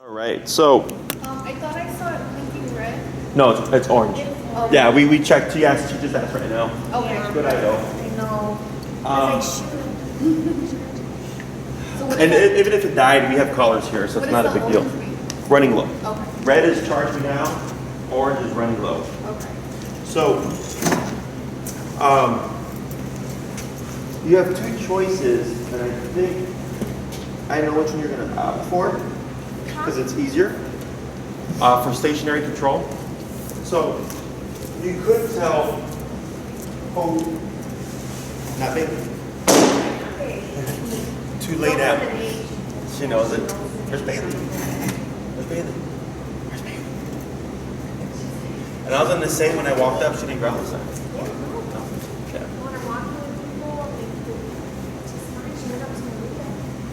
All right, so. I thought I saw it blinking red. No, it's orange. Okay. Yeah, we checked. Yes, she just asked right now. Okay. Good idea. I know. So And even if it died, we have colors here, so it's not a big deal. Running low. Okay. Red is charging down, orange is running low. Okay. So, you have two choices, and I think I know which one you're going to opt for, because it's easier for stationary control. So, you could tell, oh, not me, to lay down. She knows it. There's Bailey. There's Bailey. Where's Bailey? And I was going to say when I walked up, she didn't growl this time.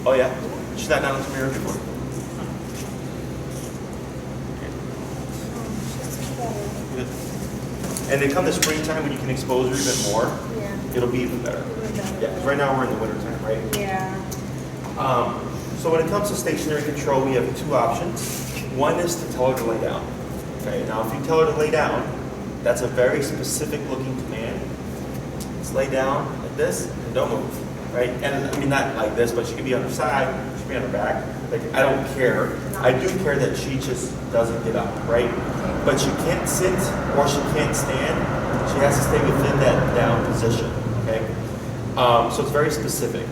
Oh yeah? She's not down in the mirror before. Good. And then come the springtime when you can expose her even more, it'll be even better. Yeah, 'cause right now we're in the winter time, right? Yeah. So when it comes to stationary control, we have two options. One is to tell her to lay down. Okay, now if you tell her to lay down, that's a very specific looking command. Just lay down like this and don't move. Right? And I mean, not like this, but she could be on her side, she could be on her back. Like, I don't care. I do care that she just doesn't get up, right? But she can't sit or she can't stand. She has to stay within that down position, okay? So it's very specific.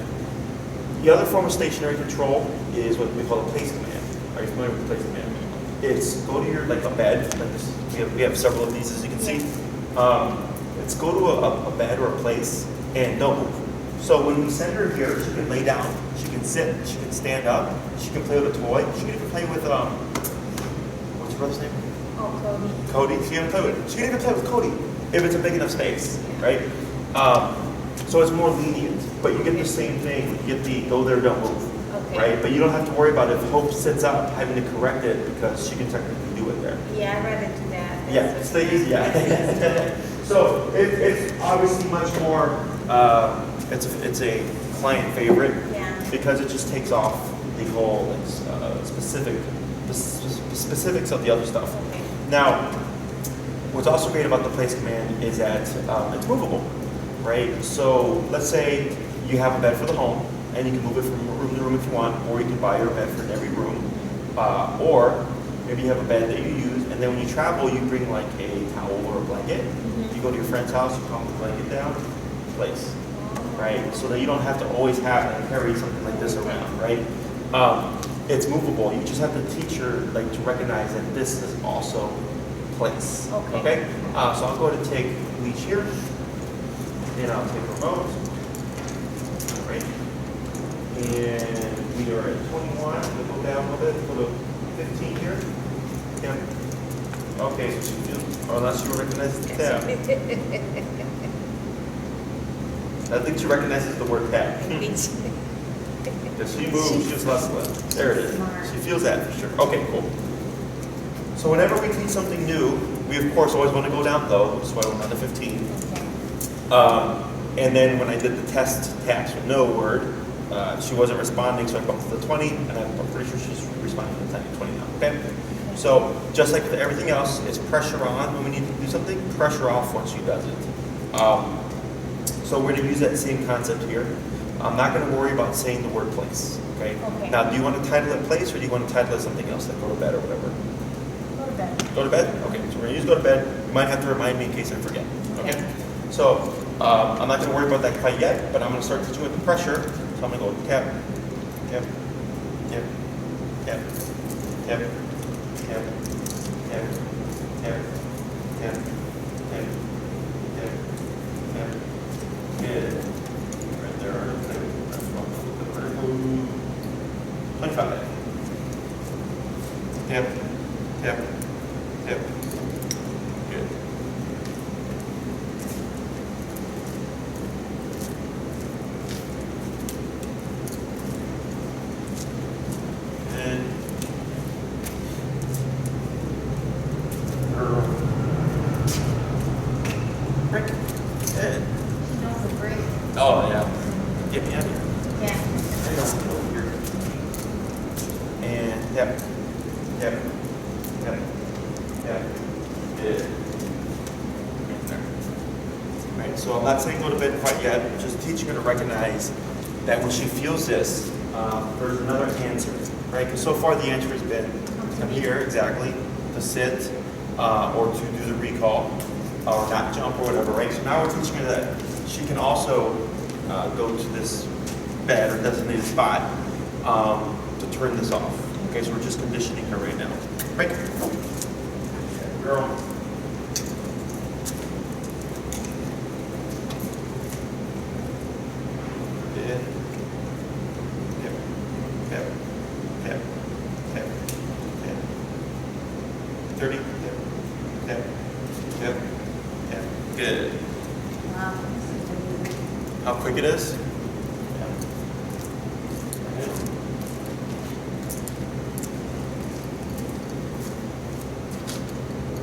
The other form of stationary control is what we call a place command. Are you familiar with the place command? It's go to your, like a bed, like this. We have several of these, as you can see. It's go to a bed or a place and don't move. So when we send her here, she can lay down, she can sit, she can stand up, she can play with a toy, she can even play with, what's your brother's name? Oh, Cody. Cody, she can play with, she can even play with Cody, if it's a big enough space, right? So it's more lenient, but you get the same thing, you get the go there, don't move, right? But you don't have to worry about if Hope sits up, having to correct it, because she can technically do it there. Yeah, I'd rather do that. Yeah, it's the easy, yeah. So it's obviously much more, it's a client favorite because it just takes off the whole specifics of the other stuff. Okay. Now, what's also great about the place command is that it's movable, right? So let's say you have a bed for the home and you can move it from room to room if you want, or you can buy your bed for every room, or maybe you have a bed that you use, and then when you travel, you bring like a towel or a blanket. You go to your friend's house, you calm the blanket down, place. Right, so that you don't have to always have and carry something like this around, right? It's movable. You just have to teach her like to recognize that this is also place. Okay. So I'll go ahead and take Leash here, and I'll take remote. All right. And we are at 21. We'll go down a little bit. Go to 15 here. Yeah. Okay. So she feels, or unless you recognize the tab. I think she recognizes the word tab. If she moves, she's less. There it is. She feels that for sure. Okay, cool. So whenever we teach something new, we of course always want to go down low, which is why we're on the 15. And then when I did the test taps with no word, she wasn't responding, so I bumped to the 20, and I'm pretty sure she's responding to the 20 now. Okay? So just like with everything else, it's pressure on when we need to do something, pressure off once she does it. So we're going to use that same concept here. I'm not going to worry about saying the word place. Okay? Now, do you want to title it place, or do you want to title it something else, like go to bed or whatever? Go to bed. Go to bed? Okay, so we're going to use go to bed. You might have to remind me in case I forget. Okay? So I'm not going to worry about that quite yet, but I'm going to start teaching with the pressure. So I'm going to go tap, tap, tap, tap, tap, tap, tap, tap, tap, tap. Good. Right there. 25. Tap, tap, tap. Good. And break. Good. Oh, yeah. Get me out of here. Yeah. And tap, Yep. Yep. Yep. Good. Right, so I'm not saying go to bed quite yet, just teaching her to recognize that when she feels this, there's another answer, right? Because so far the answer has been come here, exactly, to sit, or to do the recall, or not jump or whatever, right? So now we're teaching her that she can also go to this bed or designated spot to turn this off. Okay, so we're just conditioning her right now. Right? Girl. Yep. Yep. Yep. Yep. Yep. Yep. 30. Yep. Yep. Yep. Yep. Good. Wow. How quick it is?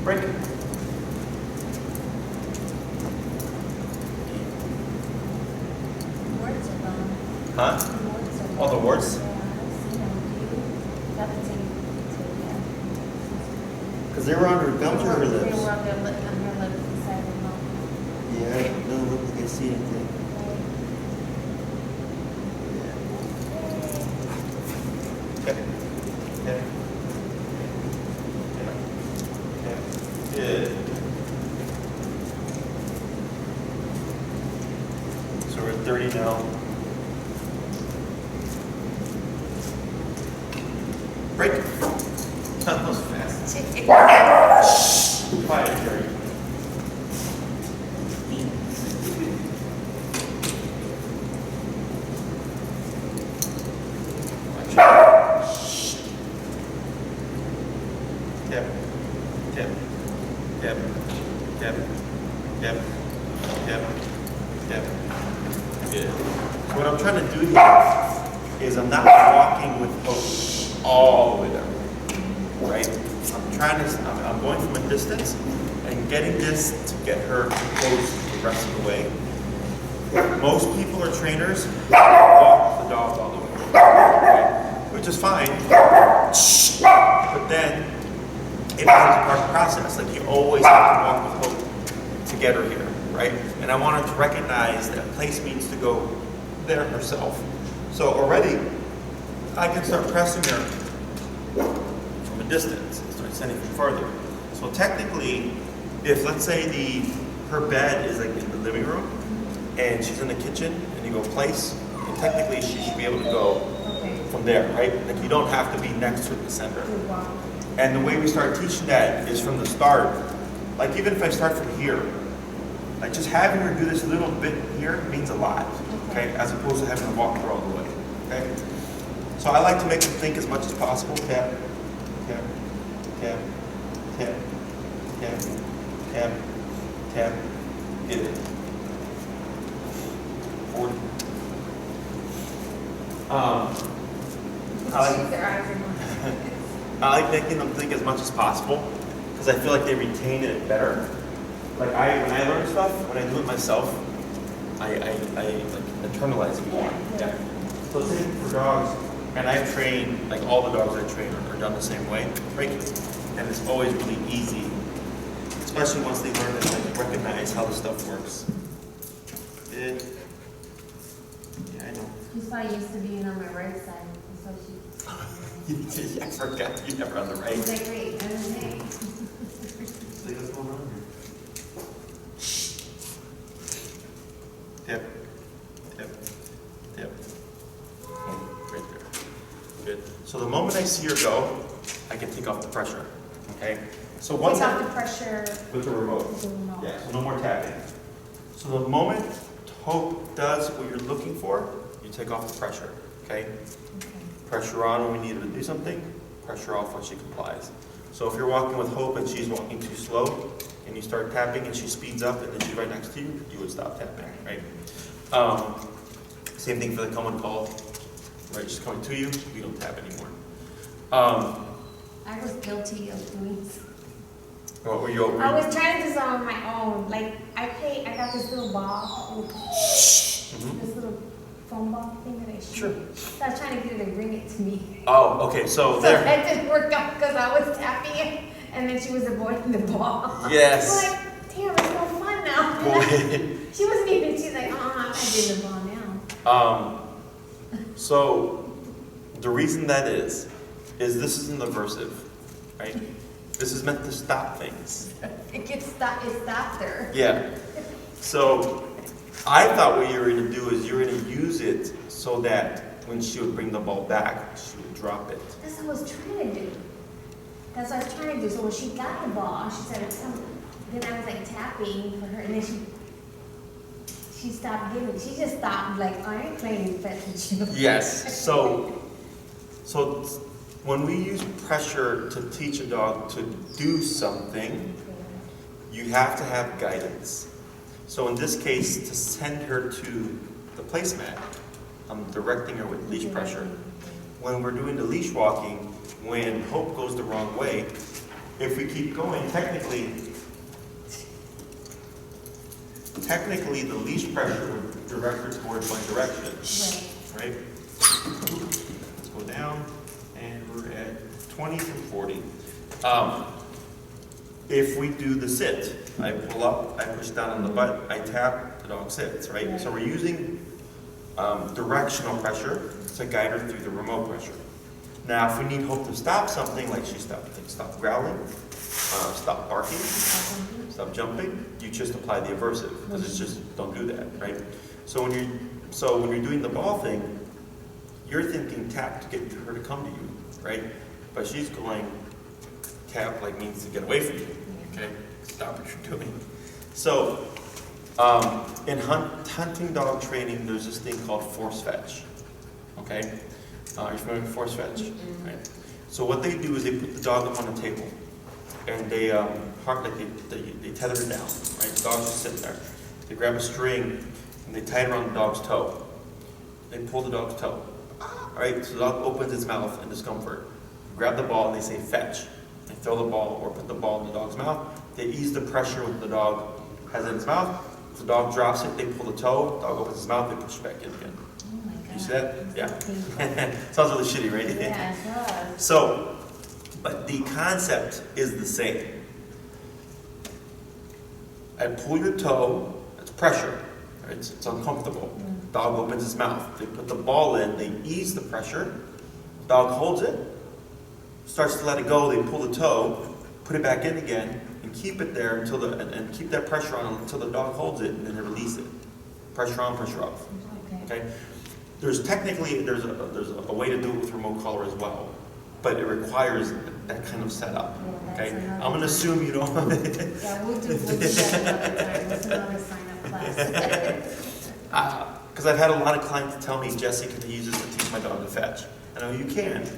Break. Words are gone. Huh? The words are All the gone. words? Yeah, I've seen them. Do you have to take yeah. Because they were on her gums or her They lips? were on their lip, on her lips inside her mouth. Yeah, it doesn't look like I see anything. Okay. Okay. Okay. Good. So we're at 30 now. Break. That was fast. Quiet, Jerry. Yep. Yep. Yep. Yep. Yep. Yep. Yep. Good. So what I'm trying to do here is I'm not walking with hope all the way down. Right? I'm going from a distance and getting this to get her close the rest of the way. Most people are trainers walk the dog all the way, right? Which is fine. But then it becomes a part of the process. Like you always have to walk with hope to get her here, right? And I want her to recognize that place means to go there herself. So already I can start pressing her from a distance and start sending her further. So technically, if let's say her bed is like in the living room and she's in the kitchen and you go place, and technically she should be able to go from there, right? Like you don't have to be next to the center. And the way we start teaching that is from the start. Like even if I start from here, like just having her do this little bit here means a lot, okay? As opposed to having her walk her all the way, okay? So I like to make them think as much as possible. Tap, tap, tap, tap, tap, tap, tap, get it. 40. I like making them think as much as possible because I feel like they retain it better. Like when I learn stuff, when I do it myself, I like internalize it more. Yeah. So same for dogs, and I train like all the dogs I train are done the same way, right? And it's always really easy, especially once they learn to like, recognize how the stuff works. Yeah, I know. She's probably used to being on my right side, so she. I forgot you never on the right. She's like, wait, I don't know. See what's going on here? Tip, tip, tip. Right there. Good. So the moment I see her go, I can take off the pressure. Okay? So once Take off the pressure with the remote. with the remote. Yeah, so no more tapping. So the moment Hope does what you're looking for, you take off the pressure. Okay? Pressure on when we need her to do something, pressure off when she complies. So if you're walking with Hope and she's walking too slow, and you start tapping and she speeds up and then she's right next to you, you would stop tapping, right? Same thing for the come when called, right? She's coming to you, we don't tap anymore. I was guilty of doing. What were you? I was trying to do something on my own. Like I got this little ball, this little foam ball thing that I a treat. Sure. So I was trying to get her to bring it to me. Oh, okay, so So there. that didn't work out because I was tapping it, and then she was avoiding the ball. Yes. I'm like, damn, it's no fun now. Boy. She wasn't even, she's like, I'm not getting the ball now. So the reason that is this is an aversive, right? This is meant to stop things. It stopped her. Yeah. So I thought what you were going to do is you were going to use it so that when she would bring the ball back, she would drop it. That's what I was trying to do. That's what I was trying to do. So when she got the ball, she said, then I was like tapping for her, and then she stopped giving. She just stopped, like, I ain't playing fetch with you. Yes. So when we use pressure to teach a dog to do something, you have to have guidance. So in this case, to send her to the placemat, I'm directing her with leash pressure. When we're doing the leash walking, when Hope goes the wrong way, if we keep going, technically the leash pressure would direct her towards one direction, right? Let's go down, and we're at 20 from 40. If we do the sit, I pull up, I push down on the butt, I tap, the dog sits, right? So we're using directional pressure to guide her through the remote pressure. Now, if we need Hope to stop something, like she stop growling, stop barking, stop jumping, you just apply the aversive, because it's just, don't do that, right? So when you're doing the ball thing, you're thinking tap to get her to come to you, right? But she's going, tap like means to get away from you, okay? Stop what you're doing. So, in hunting dog training, there's this thing called force fetch, okay? You're familiar with force fetch, right? So what they do is they put the dog up on a table, and they they tether it down, right? The dog's just sitting there. They grab a string and they tie it around the dog's toe. They pull the dog's toe. All right, so the dog opens its mouth in discomfort. Grab the ball and they say fetch. They throw the ball or put the ball in the dog's mouth. They ease the pressure with the dog has in its mouth. If the dog drops it, they pull the toe. The dog opens its mouth. They push it back in again. Oh my God. You see that? Yeah. Sounds really shitty, right? Yeah, it does. So, but the concept is the same. I pull your toe, it's pressure, right? It's uncomfortable. Dog opens its mouth. They put the ball in, they ease the pressure. Dog holds it, starts to let it go, they pull the toe, put it back in again, and keep it there until and keep that pressure on until the dog holds it, and then they release it. Pressure on, pressure off. Okay? There's a way to do it with remote collar as well, but it requires that kind of setup. Okay, I'm gonna assume you don't. Yeah, we'll do that another time. That's another sign-up class. Because I've had a lot of clients tell me, Jesse, can I use this to teach my dog to fetch? I know you can,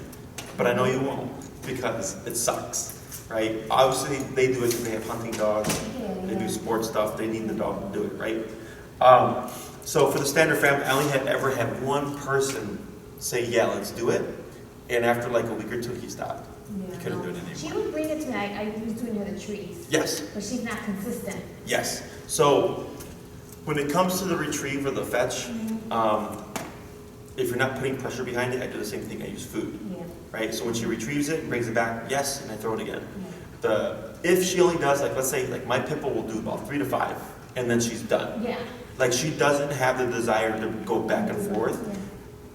but I know you won't because it sucks, right? Obviously, they do it because they have hunting dogs. They do sports stuff. They need the dog to do it, right? So for the standard family, I only ever had one person say, yeah, let's do it. And after like a week or two, he stopped. Yeah, He couldn't do it anymore. She would bring it to me. I was doing her the treats. Yes. But she's not consistent. Yes. So when it comes to the retrieve or the fetch, if you're not putting pressure behind it, I do the same thing. I use food. Yeah. Right? So when she retrieves it and brings it back, yes, and I throw it again. Yeah. If she only does, like, let's say, like my pit bull will do about 3 to 5, and then she's done. Yeah. Like, she doesn't have the desire to go back and forth. Yeah.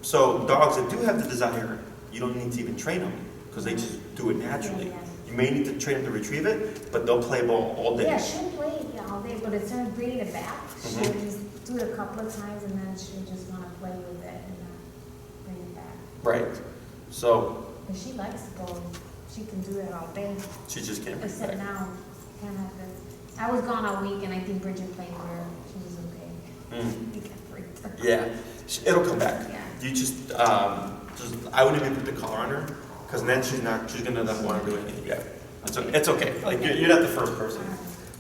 So dogs that do have the desire, you don't need to even train them, because they just do it naturally. Yeah. You may need to train them to retrieve it, but they'll play ball all day. Yeah, she'll play it all day, but as soon as bringing it back, she'll Mhm. just do it a couple of times, and then she'll just want to play with it and not bring it back. Right. So But she likes to go. She can do it all day. she just can't bring it Except back. now, kind of. I was gone all week, and I think Bridget played with her. She was okay. Mm. We kept break her. Yeah, it'll come back. Yeah. You just I wouldn't even put the collar on her, because then she's gonna not want to do anything. Yeah, it's okay. Like you're not the first person.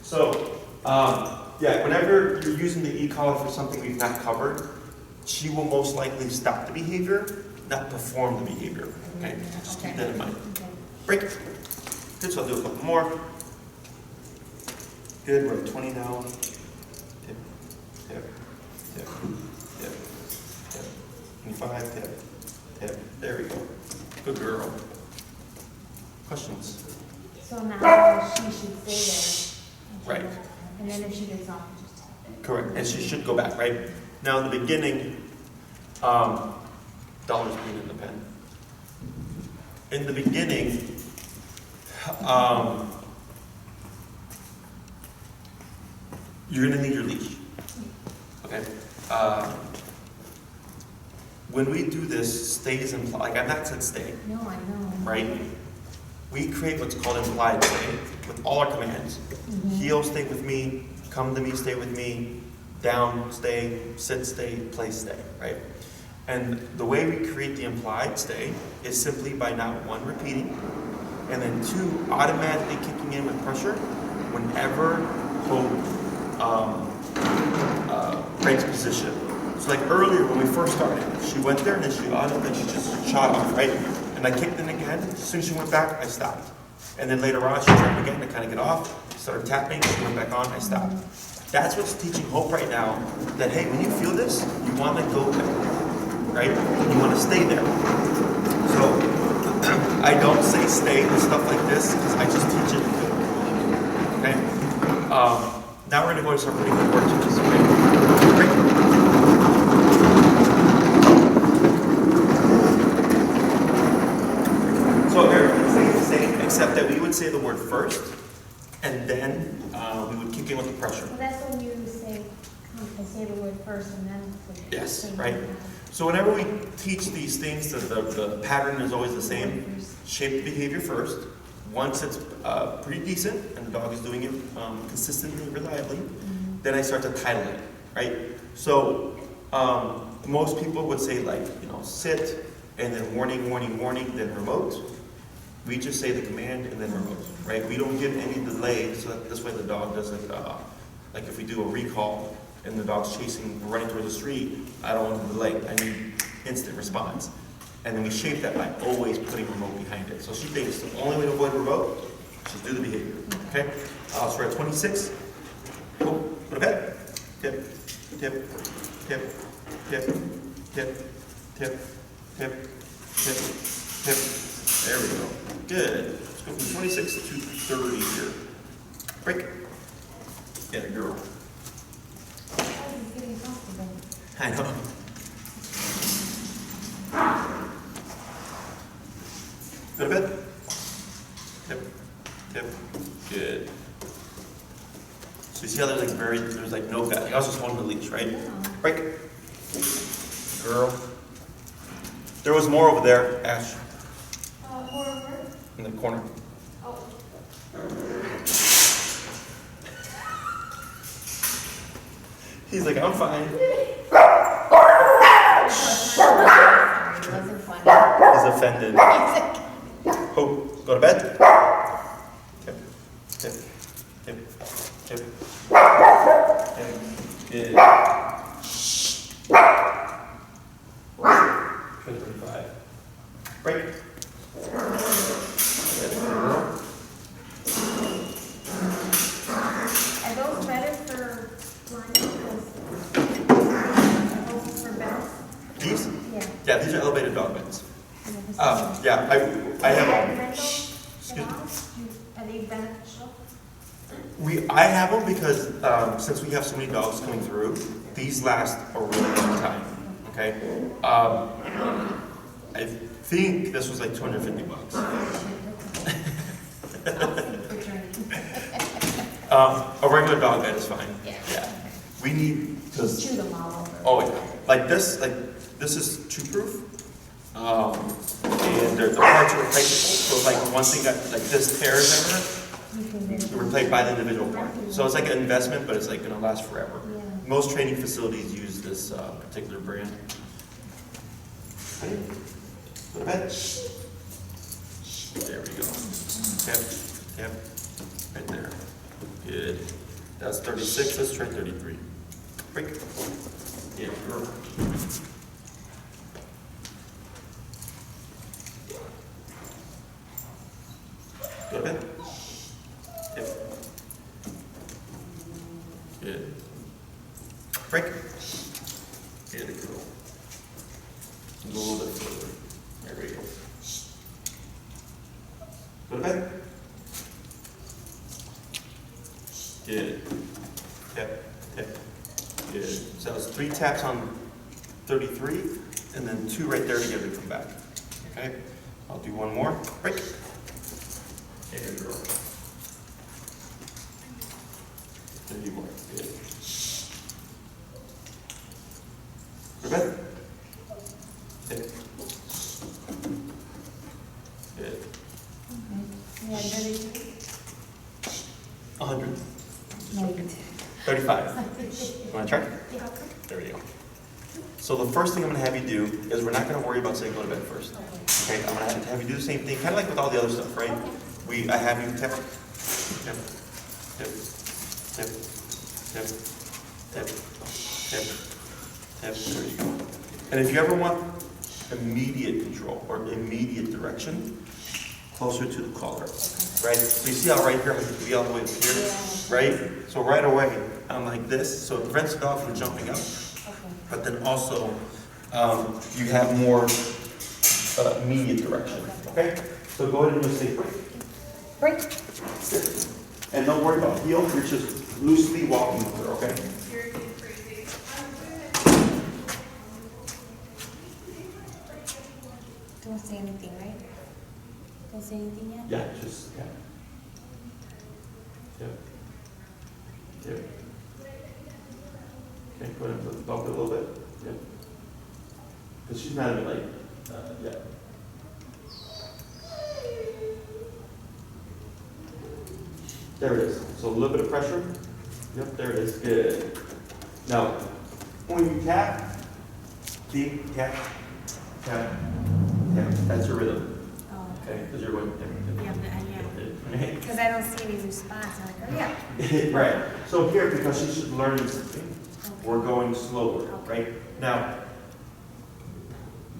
So yeah, whenever you're using the e-collar for something we've not covered, she will most likely stop the behavior, not perform the behavior. Okay, just keep that in mind. Okay. Break. Good. So I'll do a couple more. Good. We're at 20 now. Tip, tip, tip, tip, tip, 25, tap, tap. There we go. Good girl. Questions? So now she should stay there. Right. And then if she gets off, just tap it. Correct. And she should go back, right? Now in the beginning, dollars being in the pen. In the beginning, you're gonna need your leash. Okay? When we do this, stay is implied. Like I've not said stay, No, I know. right? We create what's called implied stay with all our commands. Heel, stay with me. Come to me, stay with me. Down, stay. Sit, stay. Place, stay, right? And the way we create the implied stay is simply by not one, repeating, and then two, automatically kicking in with pressure whenever Hope breaks position. So like earlier when we first started, she went there and then she automatically just shot off, right? And I kicked in again. As soon as she went back, I stopped. And then later on, she tried again to kind of get off, started tapping, she went back on, I stopped. That's what's teaching Hope right now, that hey, when you feel this, you want to go there, right? You want to stay there. So I don't say stay and stuff like this, because I just teach it. Okay? Now we're going to go to some pretty good work changes. Okay? Great. So everything stays the same, except that we would say the word first, and then we would kick in with the pressure. Well, that's when you say, I say the word first and then. Yes, right. So whenever we teach these things, the pattern is always the same. Shape the behavior first. Once it's pretty decent, and the dog is doing it consistently, reliably, then I start to title it, right? So most people would say like, sit, and then warning, warning, warning, then remote. We just say the command and then remote, right? We don't give any delay, so that this way the dog doesn't, like if we do a recall and the dog's chasing, running towards the street, I don't want to delay. I need instant response. And then we shape that by always putting remote behind it. So she thinks the only way to avoid remote is just do the behavior, okay? So we're at 26. Go to bed. Tip, tip, tip, tip, tip, tip, tip, tip, tip. There we go. Good. Let's go from 26 to 30 here. Break. Get it, girl. I know. Go to bed. Tip. Tip. Good. So you see how there's like no guy. I was just holding the leash, right? Yeah. Break. Girl. There was more over there, Ash. More over? In the corner. Oh. He's like, I'm fine. It wasn't funny. He's offended. Hope, go to bed. Tip, tip, tip, tip, tip. Good. Good 35. Break. Are those better for blind? Are those for beds? These? Yeah. Yeah, these are elevated dog beds. Yeah. Yeah, I have them. Are they beneficial? I have them because since we have so many dogs coming through, these last a really long time. Okay. I think this was like $250. A regular dog bed is fine. Yeah. We need Just chew them all over. Oh yeah, like this is chew-proof, and the parts are replaceable. So like one thing that like this tears ever, replaced by the individual part. So it's like an investment, but it's like gonna last forever. Yeah. Most training facilities use this particular brand. Ready? Go to bed. There we go. Yep. Right there. Good. That's 36. Let's try 33. Break. Yeah, girl. Go to bed. Yep. Good. Break. Good girl. Go to bed. Good. Tap, tap. Good. So that was 3 taps on 33, and then 2 right there to get her to come back. Okay? I'll do one more. Break. There you go. 30 more. Good. Go to bed. Good. Good. Yeah, 33. 100. Maybe. 35. Want to try? Yeah. There we go. So the first thing I'm going to have you do is we're not going to worry about saying go to bed first. Okay, I'm going to have you do the same thing, kind of like with all the other stuff, right? I have you tap, tap, tap, tap, tap, tap, tap, tap. There you go. And if you ever want immediate control or immediate direction, closer to the collar, right? So you see how right here I'm going to be all the way up here, right? So right away I'm like this, so it prevents the dog from jumping up. But then also, you have more immediate direction, okay? So go ahead and just say break. Break. Good. And don't worry about heel, you're just loosely walking with her, okay? Don't say anything, right? Don't say anything yet? Yeah, just, yeah. Yep. Yep. Okay, go ahead and bump it a little bit. Yep. Because she's not even like, yeah. There it is. So a little bit of pressure. Yep, there it is. Good. Now, when you tap, see, tap, tap, tap. That's your rhythm. Oh. Okay, because you're going. Yeah, Right? because I don't see any response. I'm like, oh yeah. Right. So here, because she's learning something, we're going slower, right? Now,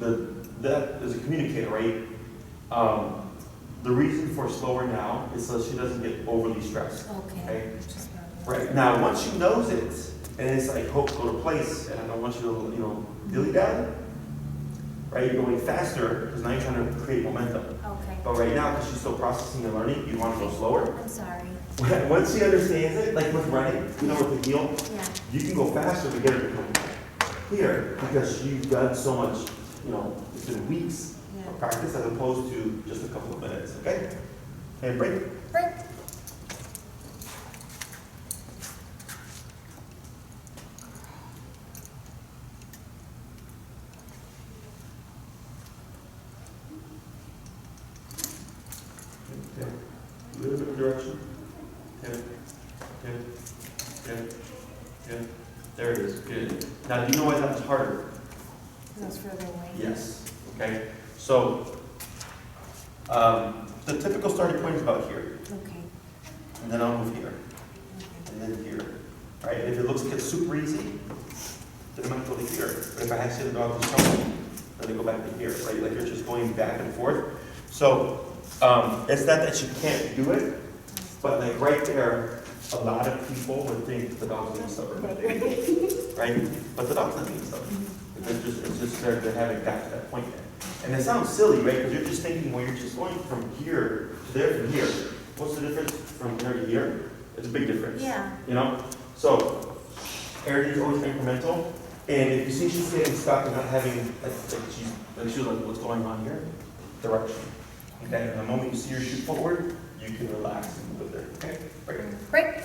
that is a communicator, right? The reason for slower now is so she doesn't get overly stressed. Okay. Right. Now, once she knows it, and it's like hope go to place, and I don't want you to, dilly dally, right? You're going faster because now you're trying to create momentum. Okay. But right now, because she's still processing and learning, you want to go slower. I'm sorry. Once she understands it, like with running, with the heel, Yeah. you can go faster to get her to come clear because you've done so much, it's been weeks of practice as opposed to just a couple of minutes, okay? And break. Break. Okay. A little bit of direction. Good. There it is. Good. Now, do you know why that was harder? Goes further away. Yes. Okay. So, the typical starting point is about here, Okay. and then I'll move here, and then here. Right? If it looks like it's super easy, then it might go to here. But if I have to say the dog is trouble, then they go back to here. Right? Like you're just going back and forth. So, it's not that you can't do it, but like right there, a lot of people would think the dog's being stubborn, right? But the dog's not being stubborn. It's just they're having got to that point yet. And it sounds silly, right? Because you're just thinking, well, you're just going from here to there from here. What's the difference from there to here? It's a big difference. Yeah. So everything's always incremental. And if you see she's getting stuck and not having, she's like, what's going on here? Direction. Okay, and the moment you see her shoot forward, you can relax and move it there. Okay, break. Break.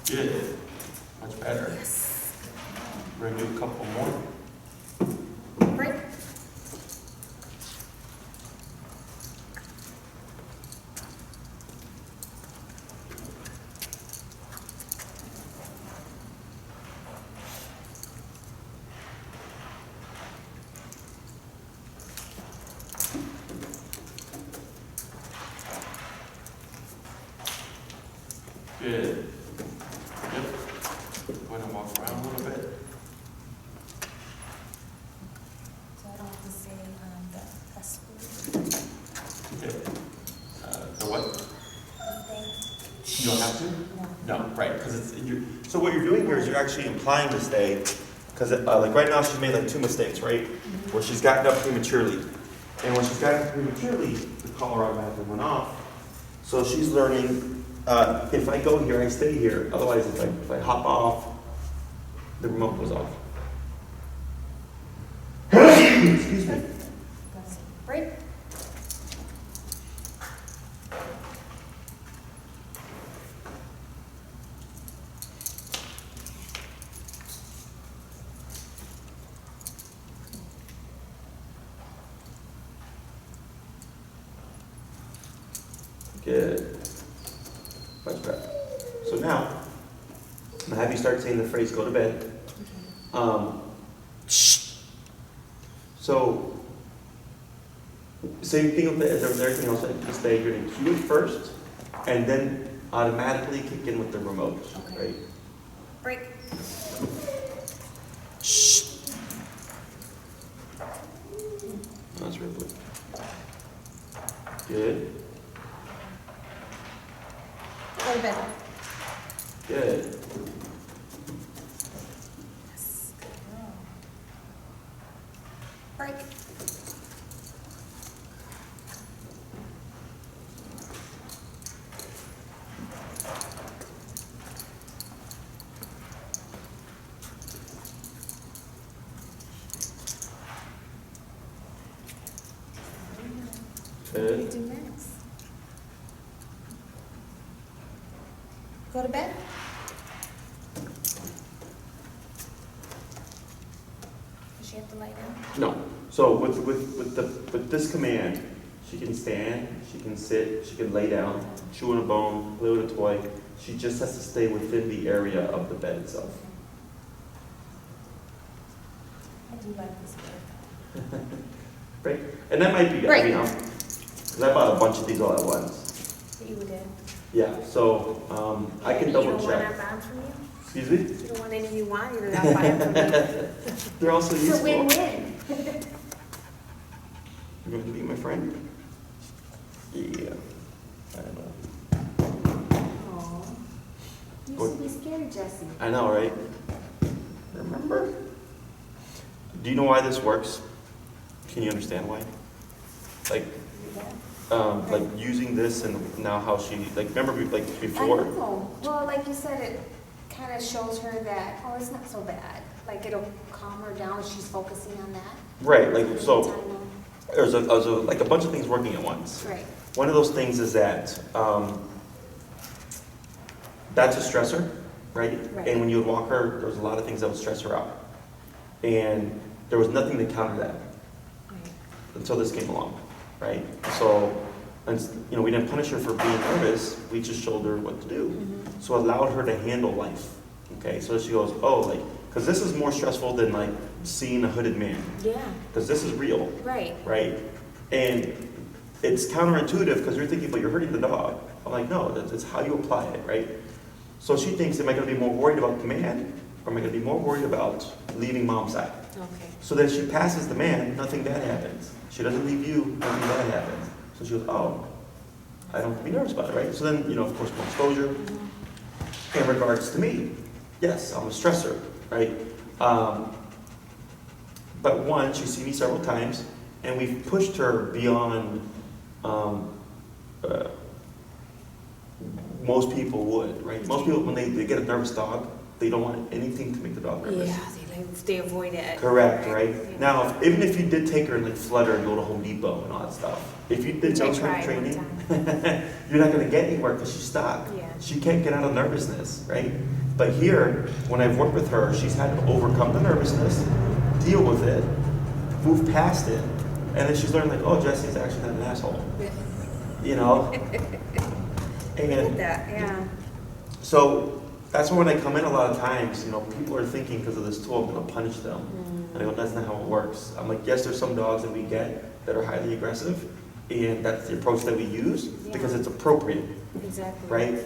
Good. Much better. Yes. We're gonna do a couple more. Break. Good. Yep. Go ahead and walk around a little bit. So I don't have to say the S word. Okay. The what? The thing. You don't have to? No. No, right, because so what you're doing here is you're actually implying to stay, because like right now she's made like 2 mistakes, right? Where she's gotten up prematurely. And when she's gotten up prematurely, the collar automatically went off. So she's learning, if I go here, I stay here. Otherwise, if I hop off, the remote goes off. Excuse me. Break. Good. Much better. So now, I'm going to have you start saying the phrase, go to bed. So, same thing with everything else. Like stay, you're going to cue it first, and then automatically kick in with the remote. Okay. Right? Break. That's really good. Good. Go to bed. Good. Yes. Break. What do you Good. do next? Go to bed? Does she have to lie down? No. So with this command, she can stand, she can sit, she can lay down, chew on a bone, play with a toy. She just has to stay within the area of the bed itself. I do like this better. Right? And that might be, Right. because I bought a bunch of these all at once. You did. Yeah, so I can double You don't want check. our bonds from you? Excuse me? You don't want any you want, you're not buying from me. They're also It's a useful. win-win. You want to be my friend? Yeah. I don't know. Aw. You What? used to be scared, Jesse. I know, right? Remember? Do you know why this works? Can you understand why? Like using this and now how she, like, remember like I before? know. Well, like you said, it kind of shows her that, oh, it's not so bad. Like, it'll calm her down if she's focusing on that. Right, like, so Time on- there's like a bunch of things working at once. Right. One of those things is that that's a stressor, right? Right. And when you would walk her, there was a lot of things that would stress her out. And there was nothing to counter that Right. until this came along, right? So, and, we didn't punish her for being nervous, we just showed her what to do. Mm-hmm. So allowed her to handle life, okay? So she goes, oh, like, because this is more stressful than like seeing a hooded man, Yeah. because this is real, Right. right? And it's counterintuitive because you're thinking, but you're hurting the dog. I'm like, no, that's how you apply it, right? So she thinks, am I going to be more worried about the man, or am I going to be more worried about leaving mom's side? Okay. So then she passes the man, nothing bad happens. She doesn't leave you, nothing bad happens. So she goes, oh, I don't have to be nervous about it, right? So then, of course, more exposure. Mm-hmm. In regards to me, yes, I'm a stressor, right? But one, she's seen me several times, and we've pushed her beyond most people would, right? Most people, when they get a nervous dog, they don't want anything to make the dog nervous. Yeah, they avoid it. Correct, right? Yeah. Now, even if you did take her and like flutter and go to Home Depot and all that stuff, if you did Which I no tried training, one you're not going to get anywhere because she's stuck. Yeah. She can't get out of nervousness, right? But here, when I've worked with her, she's had to overcome the nervousness, deal with it, move past it, and then she's learned like, oh, Jesse's actually not an asshole, you know? And That, yeah. so that's why when I come in a lot of times, people are thinking because of this tool, I'm going to punish them. And I go, that's not how it works. I'm like, yes, there's some dogs that we get that are highly aggressive, and that's the approach that we use because it's appropriate, Exactly. right?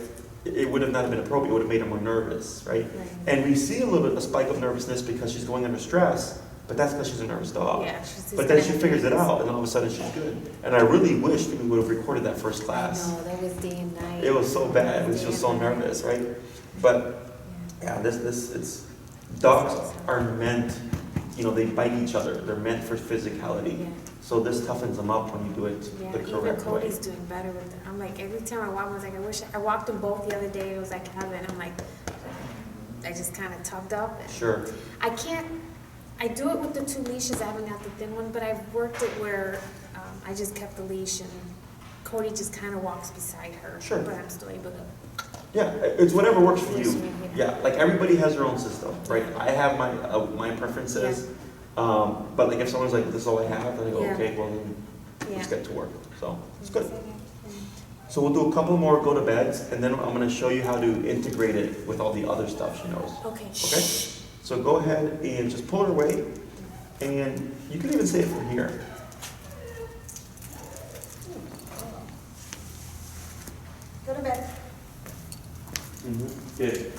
It would have not been appropriate. It would have made her more nervous, right? Right. And we see a little bit a spike of nervousness because she's going under stress, But that's because she's a nervous dog. Yeah, she's but then she figures it out, and all of a sudden she's good. And I really wish that we would have recorded that first class. No, that was day and night. It was so bad. She was so nervous, right? But yeah, it's dogs are meant, they bite each other. They're meant for physicality. Yeah. So this toughens them up when you do it the correct way. Even Cody's doing better with it. I'm like, every time I walk him, I was like, I wish I walked them both the other day. It was like heaven. I'm like, I just kind of tugged up. And Sure. I do it with the 2 leashes. I haven't got the thin one, but I've worked it where I just kept the leash and Cody just kind of walks beside her. Sure. But I'm still able to. Yeah, it's whatever works for you. Yeah, like everybody has their own system, right? I have my preferences, but like if someone's like, this is all I have, then I go, okay, well then let's get to work. So it's good. So we'll do a couple more go to beds, and then I'm going to show you how to integrate it with all the other stuff she knows. Okay. Okay? So go ahead and just pull her away, and you can even say it from here. Go to bed. Good.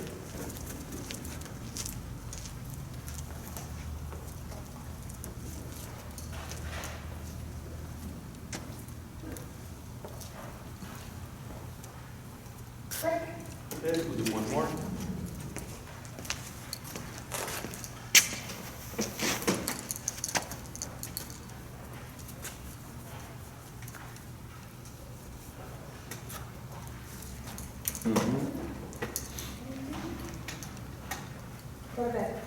Okay, we'll do one more. Go to bed.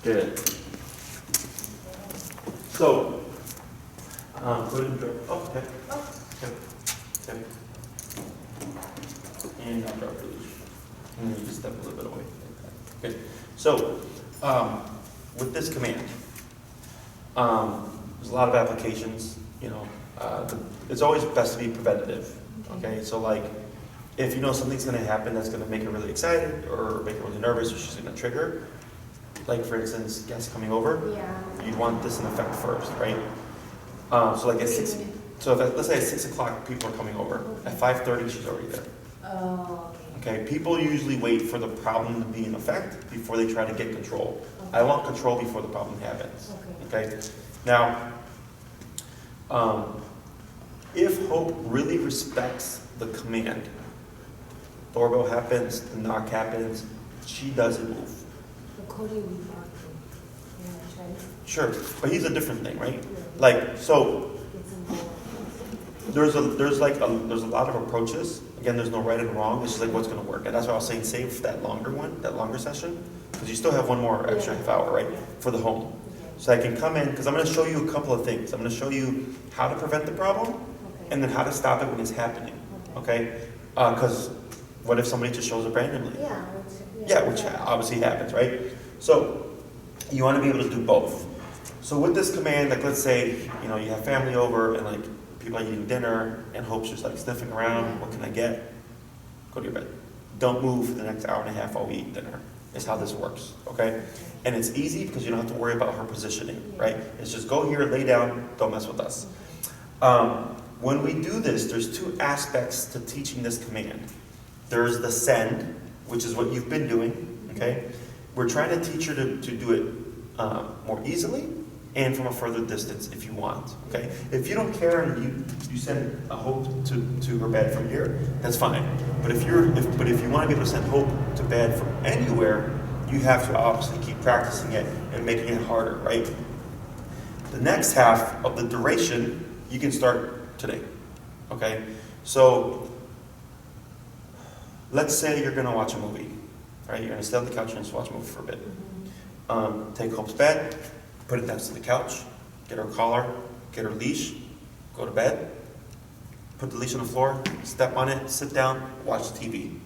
Good. So, go ahead and drop. Oh, okay. Okay. And now drop your leash. And then you just step a little bit away. Okay. So, with this command, there's a lot of applications. It's always best to be preventative. Okay. So, like, if you know something's going to happen that's going to make her really excited or make her really nervous or she's going to trigger, like for instance, guests coming over, you'd want this in effect first, right? So like at 6, so if let's say at 6 o'clock people are coming over, at 5:30 she's already there. Oh, Okay, people usually wait for the problem to be in effect before they try to get control. I want control before the problem happens. Okay, now, if Hope really respects the command, doorbell happens, the knock happens, she doesn't move. Cody will be barking. Sure, but he's a different thing, right? Like, so there's a lot of approaches. Again, there's no right and wrong. It's just like what's going to work, and that's why I was saying save that longer session, because you still have one more extra half hour, right, for the home. So I can come in because I'm going to show you a couple of things. I'm going to show you how to prevent the problem, and then how to stop it when it's happening. Okay? Because what if somebody just shows up randomly? Which obviously happens, right? So you want to be able to do both. So with this command, like let's say, you have family over and like people are eating dinner and Hope's just like sniffing around, what can I get? Go to your bed. Don't move for the next hour and a half while we eat dinner. Is how this works, okay? And it's easy because you don't have to worry about her positioning, right? It's just go here, lay down, don't mess with us. When we do this, there's 2 aspects to teaching this command. There's the send, which is what you've been doing, okay? We're trying to teach her to do it more easily and from a further distance if you want, okay? If you don't care and you send a Hope to her bed from here, that's fine. But if you want to be able to send Hope to bed from anywhere, you have to obviously keep practicing it and making it harder, right? The next half of the duration, you can start today, okay? So, let's say you're going to watch a movie, right? You're going to stay on the couch and just watch a movie for a bit. Take Hope's bed, put it next to the couch, get her collar, get her leash, go to bed, put the leash on the floor, step on it, sit down, watch TV.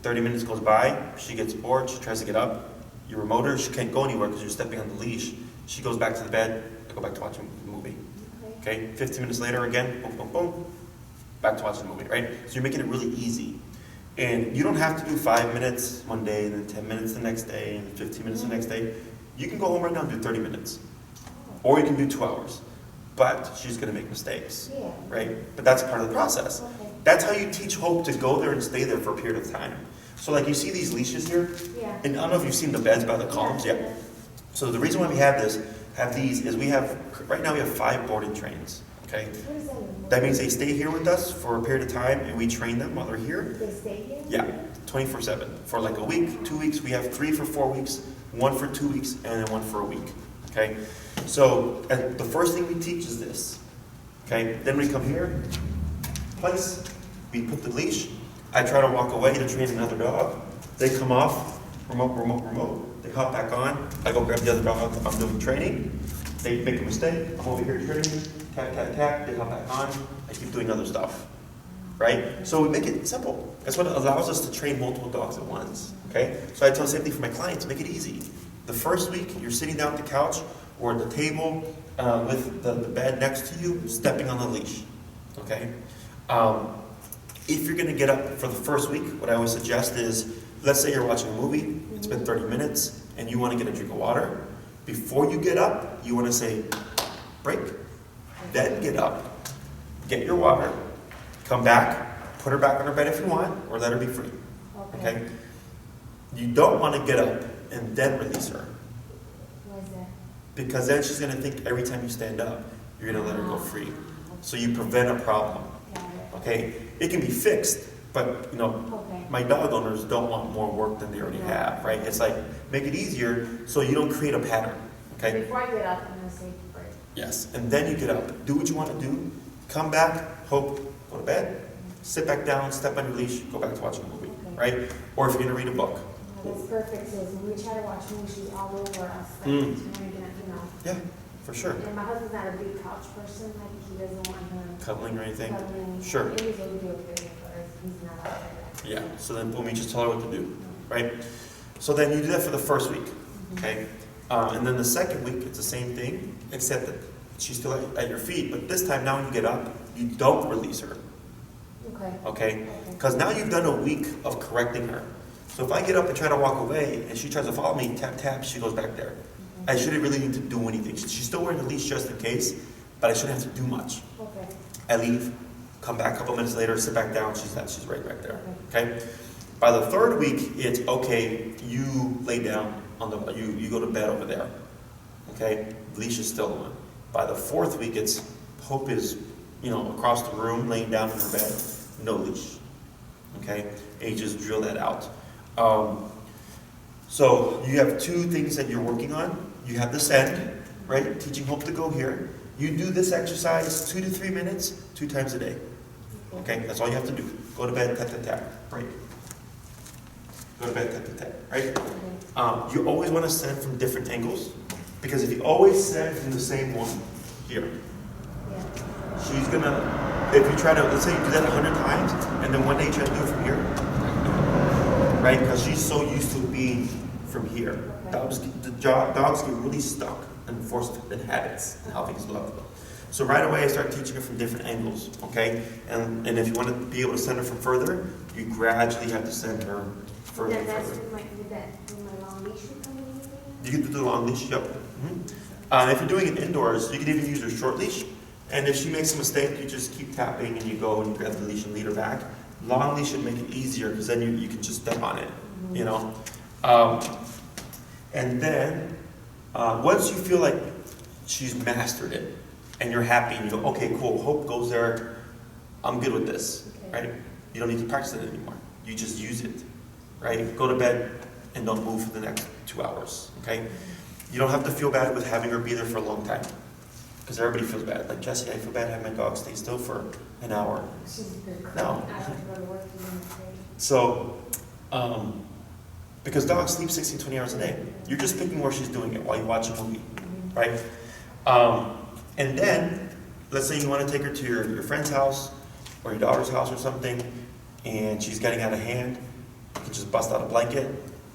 30 minutes goes by, she gets bored, she tries to get up, you remote her, she can't go anywhere because you're stepping on the leash. She goes back to the bed, I go back to watching the movie. Okay, 15 minutes later again, boom, boom, boom, back to watching the movie, right? So you're making it really easy. And you don't have to do 5 minutes one day, and then 10 minutes the next day, and 15 minutes the next day. You can go home right now and do 30 minutes. Or you can do 2 hours. But she's going to make mistakes, right? But that's part of the process. That's how you teach Hope to go there and stay there for a period of time. So like you see these leashes here? And I don't know if you've seen the beds by the columns. So the reason why we have these is right now we have 5 boarding trains, okay? What does that mean? That means they stay here with us for a period of time and we train them while they're here. They stay here? Yeah, 24/7. For like a week, 2 weeks, we have 3 for 4 weeks, 1 for 2 weeks, and then 1 for a week, okay? So the first thing we teach is this, okay? Then we come here, place, we put the leash. I try to walk away to train another dog. They come off, remote. They hop back on. I go grab the other dog. I'm doing training. They make a mistake. I'm over here training. Tap, tap, tap. They hop back on. I keep doing other stuff. Right? So we make it simple. That's what allows us to train multiple dogs at once. Okay? So I tell the same thing for my clients. Make it easy. The first week, you're sitting down at the couch or at the table with the bed next to you, stepping on the leash. Okay? If you're going to get up for the first week, what I always suggest is, let's say you're watching a movie, it's been 30 minutes, and you want to get a drink of water. Before you get up, you want to say, break. Then get up, get your water, come back, put her back on her bed if you want, or let her be free. Okay? You don't want to get up and then release her. Why is that? Because then she's going to think every time you stand up, you're going to let her go free. So you prevent a problem. Okay? It can be fixed, but my dog owners don't want more work than they already have, right? It's like, make it easier so you don't create a pattern. Okay? Before I get up, I'm going to say break. Yes, and then you get up, do what you want to do, come back, hope, go to bed, sit back down, step on your leash, go back to watching a movie, right? Or if you're going to read a book. That's perfect. So when we try to watch movies, she's all over us. Like, Yeah, for sure. And my husband's not a big couch person. Like, he doesn't want her Cuddling or anything? cuddling. Sure. It is okay with he's not out there. Yeah, so then boom, you just tell her what to do, right? So then you do that for the first week, okay? And then the second week, it's the same thing, except that she's still at your feet, but this time now when you get up, you don't release her, okay? Because now you've done a week of correcting her. So if I get up and try to walk away, and she tries to follow me, tap, tap, she goes back there. I shouldn't really need to do anything. She's still wearing the leash just in case, but I shouldn't have to do much. I leave, come back a couple minutes later, sit back down, she's right back there, okay? By the third week, it's okay, you lay down on you go to bed over there, okay? Leash is still on. By the fourth week, it's Hope is, across the room, laying down in her bed, no leash, okay? And you just drill that out. So you have 2 things that you're working on. You have the send, right? Teaching Hope to go here. You do this exercise 2 to 3 minutes, 2 times a day. Okay, that's all you have to do. Go to bed, tap, tap, tap, break. Go to bed, tap, tap, tap, right? You always want to send from different angles, because if you always send from the same one, here, she's gonna, if you try to, let's say you do that 100 times, and then one day you try to do it from here, right? Because she's so used to being from here. Dogs get really stuck and forced in habits and how things look. So right away, I start teaching her from different angles, okay? And if you want to be able to send her from further, you gradually have to send her further and further. Would my long leash would come in? You can do the long leash, yep. If you're doing it indoors, you can even use your short leash. And if she makes a mistake, you just keep tapping and you go and you grab the leash and lead her back. Long leash should make it easier because then you can just step on it, And then, once you feel like she's mastered it, and you're happy, and you go, okay, cool, Hope goes there, I'm good with this, right? You don't need to practice it anymore. You just use it, right? Go to bed and don't move for the next 2 hours, okay? You don't have to feel bad with having her be there for a long time, because everybody feels bad. Like, Jesse, I feel bad having my dog stay still for an hour. No. So, because dogs sleep 16, 20 hours a day. You're just picking where she's doing it while you watch a movie, right? And then, let's say you want to take her to your friend's house or your daughter's house or something, and she's getting out of hand. You can just bust out a blanket,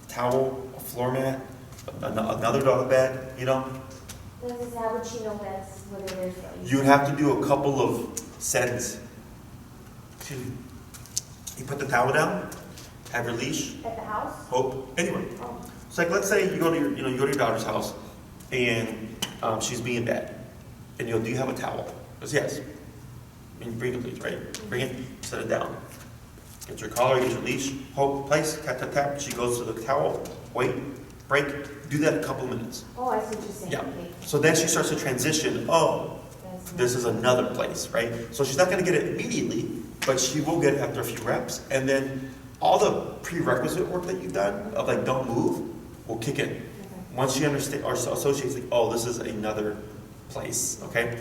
towel, a floor mat, another dog bed, How would she know that's whether there's You would have to do a couple of sends. You put the towel down, have your leash. At the house? Hope, anywhere. It's like, let's say you go to your daughter's house, and she's being bad. And do you have a towel? Because yes. And you bring the leash, right? Bring it, set it down. Get your collar, get your leash, Hope, place, tap, tap, tap. She goes to the towel, wait, break, do that a couple minutes. Oh, I see what you're saying. Yeah. Okay. So then she starts to transition, oh, That's this is another place, right? So she's not gonna get it immediately, but she will get it after a few reps. And then all the prerequisite work that you've done of like don't move will kick in. Okay. Once she understands or associates like, oh, this is another place, okay?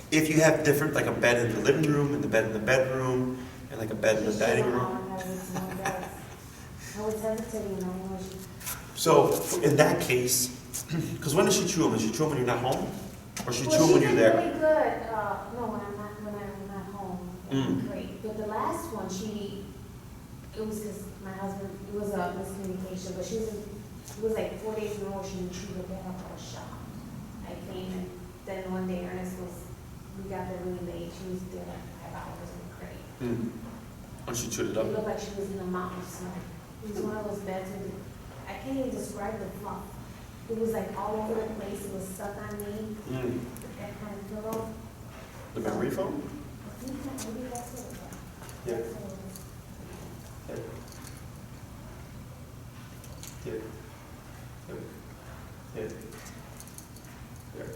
If you have different, like a bed in the living room, and the bed in the bedroom, and like a bed in the dining room. I was hesitating, I know she. So in that case, because when does she chew them? Does she chew them when you're not home? Or she chew Well, them when you're she's there? really good, no, when I'm not home, Mm. great. But the last one, it was because my husband, it was a miscommunication, but it was like 4 days in a row, she didn't chew the bed, I was shocked. I came and then one day we got there really late, she was there like 5 hours and great. Mm. When she chewed it It up? looked like she was in a mountain of snow. It was one of those beds with, I can't even describe the fluff. It was like all over the place, it was stuck on me, Mm. that kind of pillow. The memory foam? I think maybe that's what it was. Yeah. That's what it was. Here. Here. Here. Here.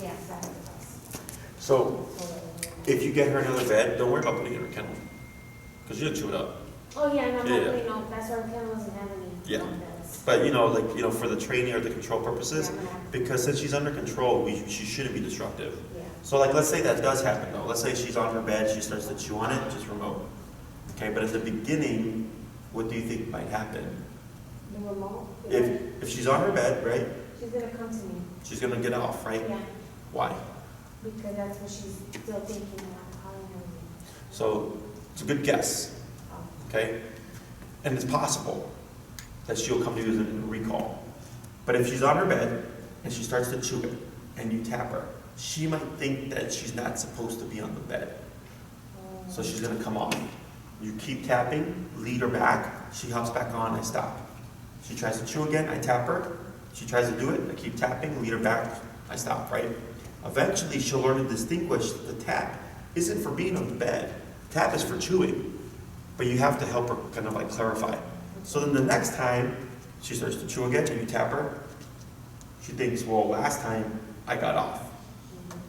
Yeah, that was. So if you get her another bed, don't worry about putting it in her kennel. Because you'll chew it up. Oh, yeah, no, Yeah, yeah. you know, that's why Ken wasn't having any. Yeah. beds. But for the training or the control purposes, Yeah, I'm gonna have- because since she's under control, she shouldn't be destructive. Yeah. So like, let's say that does happen though. Let's say she's on her bed, she starts to chew on it, just remote. Okay, but at the beginning, what do you think might happen? The remote. If she's on her bed, right, She's gonna come to me. she's gonna get off, right? Yeah, Why? because that's what she's still thinking, and I'm calling her. So it's a good guess, Oh. okay? And it's possible that she'll come to you as a recall. But if she's on her bed and she starts to chew it and you tap her, she might think that she's not supposed to be on the bed. So she's gonna come off. You keep tapping, lead her back, she hops back on, I stop. She tries to chew again, I tap her. She tries to do it, I keep tapping, lead her back, I stop, right? Eventually she'll learn to distinguish that the tap isn't for being on the bed. Tap is for chewing. But you have to help her kind of like clarify. So then the next time she starts to chew again and you tap her, she thinks, well, last time I got off.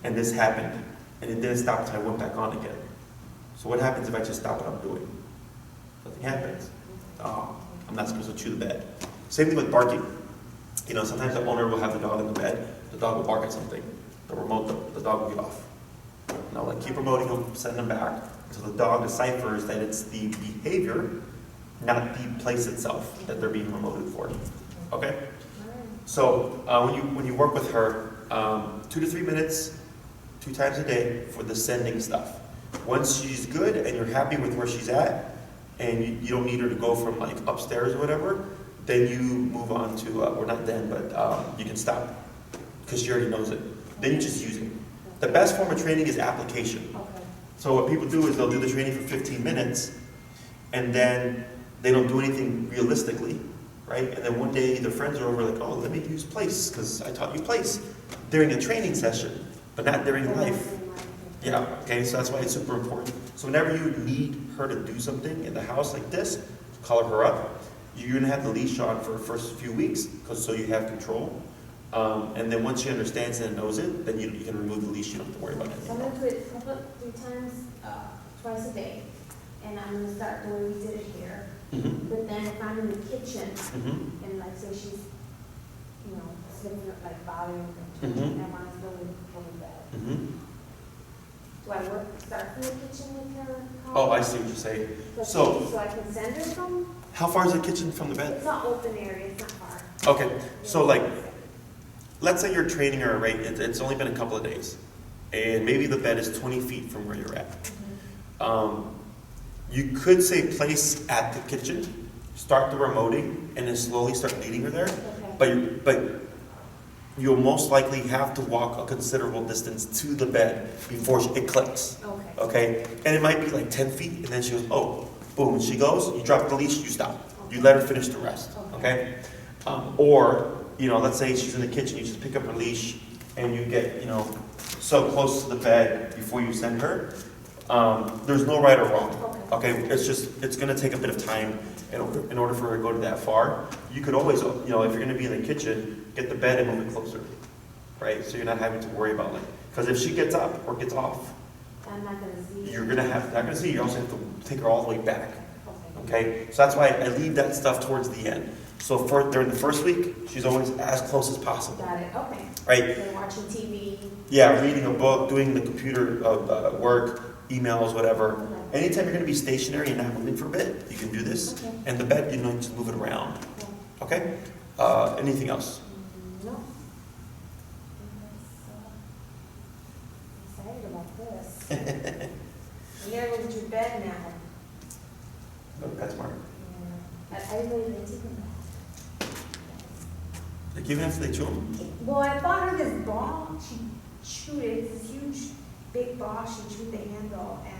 And this happened. And it didn't stop until I went back on again. So what happens if I just stop what I'm doing? Nothing happens. Oh, I'm not supposed to chew the bed. Same thing with barking. Sometimes the owner will have the dog in the bed, the dog will bark at something. The remote, the dog will get off. And I'll keep remoting him, send him back, until the dog deciphers that it's the behavior, not the place itself, that they're being remoted for. Okay? So when you work with her, 2 to 3 minutes, 2 times a day for the sending stuff. Once she's good and you're happy with where she's at, and you don't need her to go from like upstairs or whatever, then you move on to, or not then, but you can stop, because she already knows it. Then you just use it. The best form of training is application. Okay. So what people do is they'll do the training for 15 minutes, and then they don't do anything realistically, right? And then one day their friends are over like, oh, let me use place, because I taught you place during a training session, but not during life. Yeah, okay, so that's why it's super important. So whenever you need her to do something in the house like this, call her up. You're gonna have the leash on for the first few weeks, so you have control. And then once she understands it and knows it, then you can remove the leash, you don't have to worry about So I'm anything. gonna do it 3 times, twice a day, and I'm gonna start the way we did it here. Mm-hmm. But then if I'm in the kitchen, Mm-hmm. and like say she's, sitting up like bothering her, Mhm. and I want to go to bed. Mm-hmm. Do I start from the kitchen with her? Oh, I see what you're saying. So So, I can send her from, how far is the kitchen from the bed? it's not open area, it's not far. Okay, so like, let's say you're training her, right? It's only been a couple of days, and maybe the bed is 20 feet from where you're at. You could say place at the kitchen, start the remoting, and then slowly start leading her there. Okay. But you'll most likely have to walk a considerable distance to the bed before it clicks. Okay. Okay? And it might be like 10 feet, and then she goes, oh, boom. When she goes, you drop the leash, you stop. You let her finish the rest. Okay? Or, let's say she's in the kitchen, you just pick up her leash, and you get, so close to the bed before you send her. There's no right or wrong. Okay. Okay, it's gonna take a bit of time in order for her to go to that far. You could always, if you're gonna be in the kitchen, get the bed and move it closer, right? So you're not having to worry about because if she gets up or gets off, I'm not gonna see. you're not gonna see. You also have to take her all the way back. Okay, so that's why I leave that stuff towards the end. So during the first week, she's always as close as possible. Got it, okay. Right? They're watching TV. Yeah, reading a book, doing the computer work, emails, whatever. Okay. Anytime you're going to be stationary and not moving for a bit, you can do this. Okay. And the bed, just move it around. Okay? Anything else? No. I'm excited about this. You gotta go to your bed now. Go to PetSmart. Yeah. I really didn't even. Like even after they chew them? Well, I bought her this ball. She chewed it. It's this huge, big ball. She chewed the handle, and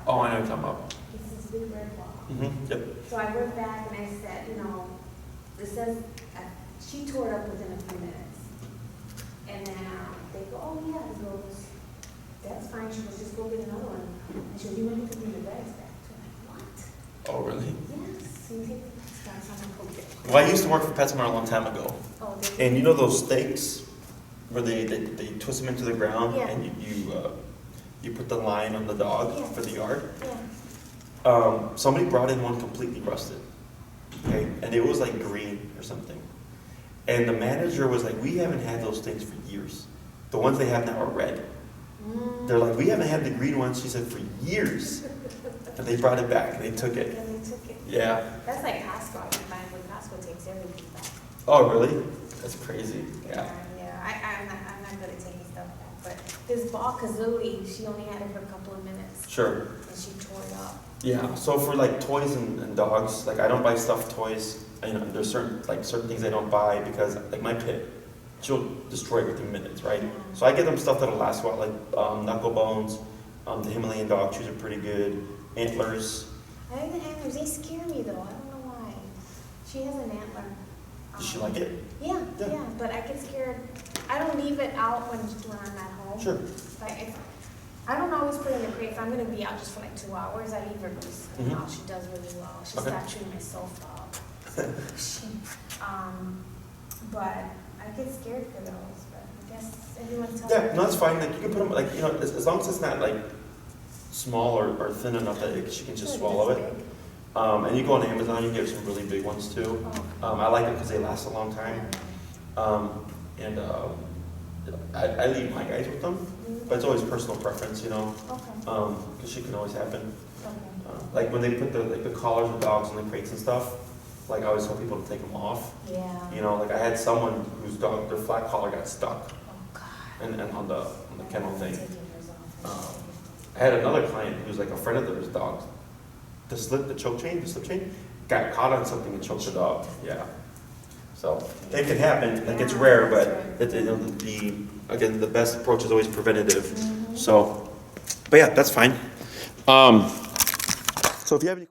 Oh, I know what you're talking about. it's this big red ball. Mm-hmm. Yep. So I went back and I said, this says she tore it up within a few minutes. And then they go, oh yeah, he goes, that's fine. She goes, just go get another one. And she goes, you want to bring the bags back? So I'm like, what? Oh, really? Yes. You take the bags back. I'm like, okay. Well, I used to work for PetSmart a long time ago. Oh, And you know those stakes where they twist them into the ground Yeah. and you put the line on the dog Yeah. for the yard? Yeah. Somebody brought in one completely rusted. Okay? And it was like green or something. And the manager was like, we haven't had those things for years. The ones they have now are red. They're like, we haven't had the green ones, she said, for years. And they brought it back and they took it. And they took it. Yeah. That's like Costco. I find when Costco takes everything back. Oh, really? That's crazy. Yeah. Yeah. I'm not good at taking stuff back. But this ball, because Lily, she only had it for a couple of minutes. Sure. And she tore it up. Yeah. So for like toys and dogs, like I don't buy stuffed toys. There's certain things I don't buy because like my pit, she'll destroy it within minutes, right? Yeah. So I get them stuff that'll last a while, like knuckle bones. The Himalayan dog chews are pretty good. Antlers. I think the antlers, they scare me though. I don't know why. She has an antler. Does she like it? Yeah, Yeah. yeah, but I get scared. I don't leave it out when I'm at home. Sure. Like I don't always put it in the crate. If I'm gonna be out just for like 2 hours, I leave her loose. Mhm. She does really well. She Okay. stopped chewing my sofa up. But I get scared for those. But I guess everyone's telling Yeah, no, that's fine. Like you can put them, like as long as it's not like small or thin enough that she can just swallow it. And you go on Amazon, you can get some really big ones too. I like them because they last a long time. And I leave my guys with them, but it's always personal preference, Okay. because shit can always happen. Okay. Like when they put the collars of dogs in the crates and stuff, like I always tell people to take them off. Yeah. Like I had someone whose dog, their flat collar got stuck, Oh God. and on the kennel thing. Taking hers off. I had another client who's like a friend of theirs dog. The slip chain, got caught on something and choked the dog. Yeah. So it can happen. Like it's rare, but the best approach is always preventative. Mm-hmm. So, but yeah, that's fine. So if you have any